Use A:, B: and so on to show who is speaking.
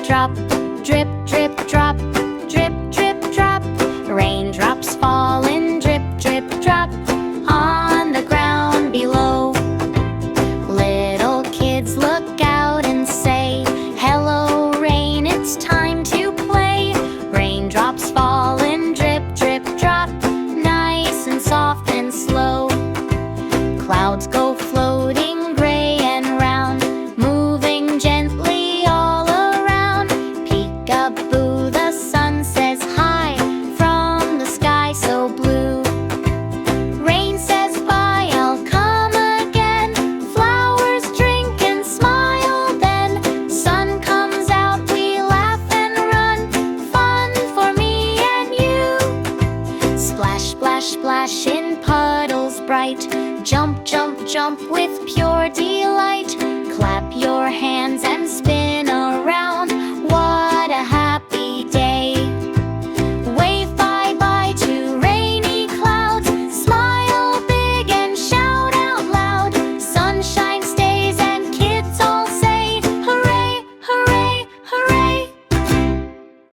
A: drop, drip, drip, drop, drip, drip, drop. Raindrops fall and drip, drip, drop on the ground below. Little kids look out and say, "Hello, rain, it's time to play." Raindrops fall and drip, drip, drop, nice and soft and slow. Clouds go floating gray and round, moving gently all around. Peek-a-boo, the sun says hi from the sky so blue. Rain says bye, I'll come again. Flowers drink and smile then. Sun comes out, we laugh and run. Fun for me and you. Splash, splash, splash in puddles bright. Jump, jump, jump with pure delight.